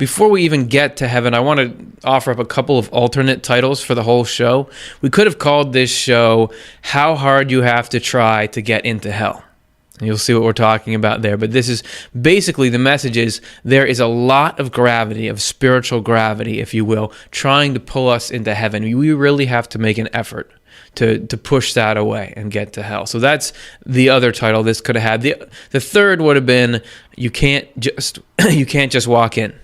before we even get to heaven, I want to offer up a couple of alternate titles for the whole show. We could have called this show How Hard You Have to Try to Get into Hell. And you'll see what we're talking about there. But this is basically, the message is there is a lot of gravity, of spiritual gravity, if you will, trying to pull us into heaven. We really have to make an effort to push that away and get to hell. So that's the other title this could have had. The third would have been, you can't just walk in.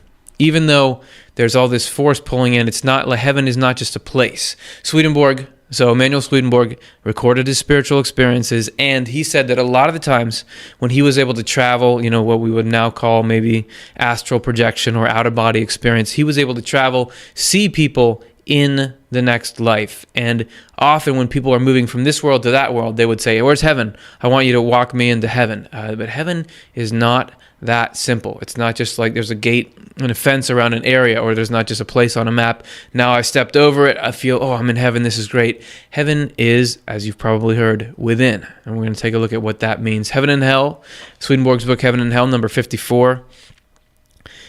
Even though there's all this force pulling in, it's not like heaven is not just a place. Emanuel Swedenborg recorded his spiritual experiences, and he said that a lot of the times when he was able to travel, what we would now call maybe astral projection or out-of-body experience, he was able to travel, see people in the next life. And often when people are moving from this world to that world, they would say, where's heaven? I want you to walk me into heaven. But heaven is not that simple. It's not just like there's a gate and a fence around an area, or there's not just a place on a map. Now I stepped over it, I feel, I'm in heaven, this is great. Heaven is, as you've probably heard, within. And we're going to take a look at what that means. Heaven and Hell, Swedenborg's book, Heaven and Hell, number 54.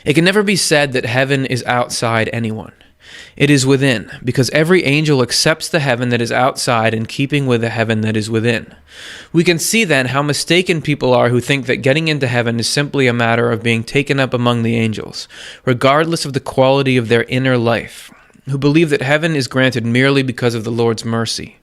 It can never be said that heaven is outside anyone. It is within, because every angel accepts the heaven that is outside in keeping with the heaven that is within. We can see then how mistaken people are who think that getting into heaven is simply a matter of being taken up among the angels, regardless of the quality of their inner life, who believe that heaven is granted merely because of the Lord's mercy.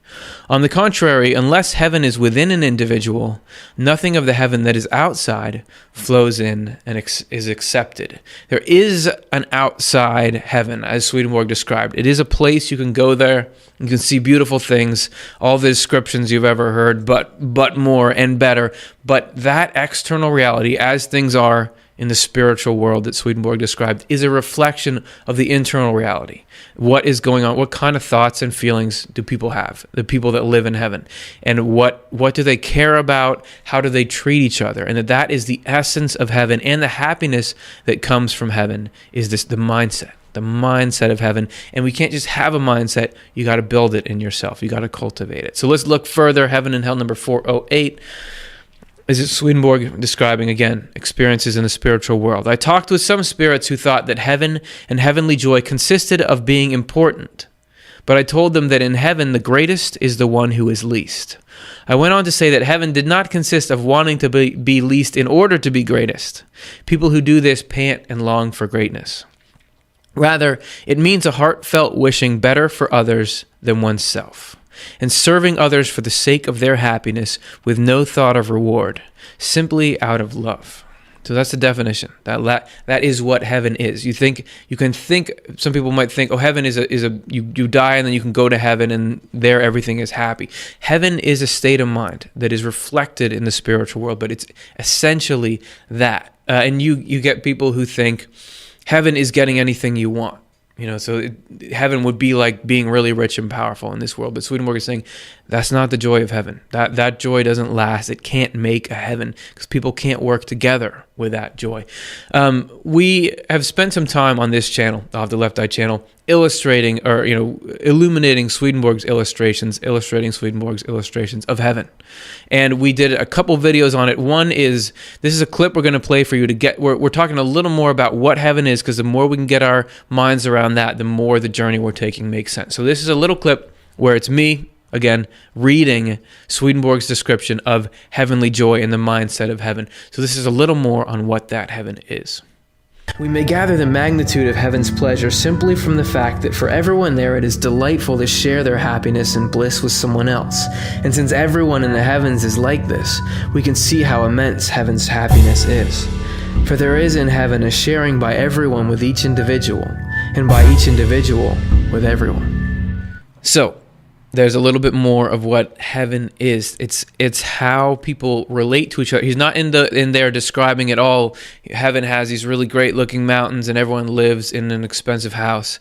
On the contrary, unless heaven is within an individual, nothing of the heaven that is outside flows in and is accepted. There is an outside heaven, as Swedenborg described. It is a place you can go there, you can see beautiful things, all the descriptions you've ever heard, but more and better. But that external reality, as things are in the spiritual world that Swedenborg described, is a reflection of the internal reality. What is going on? What kind of thoughts and feelings do people have, the people that live in heaven? And what do they care about? How do they treat each other? And that is the essence of heaven, and the happiness that comes from heaven is the mindset of heaven. And we can't just have a mindset, you got to build it in yourself. You got to cultivate it. So let's look further. Heaven and Hell, number 408. Is it Swedenborg describing, again, experiences in the spiritual world? I talked with some spirits who thought that heaven and heavenly joy consisted of being important. But I told them that in heaven, the greatest is the one who is least. I went on to say that heaven did not consist of wanting to be least in order to be greatest. People who do this pant and long for greatness. Rather, it means a heartfelt wishing better for others than oneself, and serving others for the sake of their happiness with no thought of reward, simply out of love. So that's the definition. That is what heaven is. Some people might think, heaven is you die and then you can go to heaven and there everything is happy. Heaven is a state of mind that is reflected in the spiritual world, but it's essentially that. And you get people who think heaven is getting anything you want. Heaven would be like being really rich and powerful in this world. But Swedenborg is saying that's not the joy of heaven. That joy doesn't last. It can't make a heaven because people can't work together with that joy. We have spent some time on this channel, the OffTheLeftEye channel, illustrating or illuminating Swedenborg's illustrations, illustrating Swedenborg's illustrations of heaven. And we did a couple videos on it. One is, this is a clip we're going to play for you to get, we're talking a little more about what heaven is, because the more we can get our minds around that, the more the journey we're taking makes sense. So this is a little clip where it's me, again, reading Swedenborg's description of heavenly joy and the mindset of heaven. So this is a little more on what that heaven is. We may gather the magnitude of heaven's pleasure simply from the fact that for everyone there it is delightful to share their happiness and bliss with someone else. And since everyone in the heavens is like this, we can see how immense heaven's happiness is. For there is in heaven a sharing by everyone with each individual, and by each individual with everyone. So, there's a little bit more of what heaven is. It's how people relate to each other. He's not in there describing it all. Heaven has these really great looking mountains and everyone lives in an expensive house.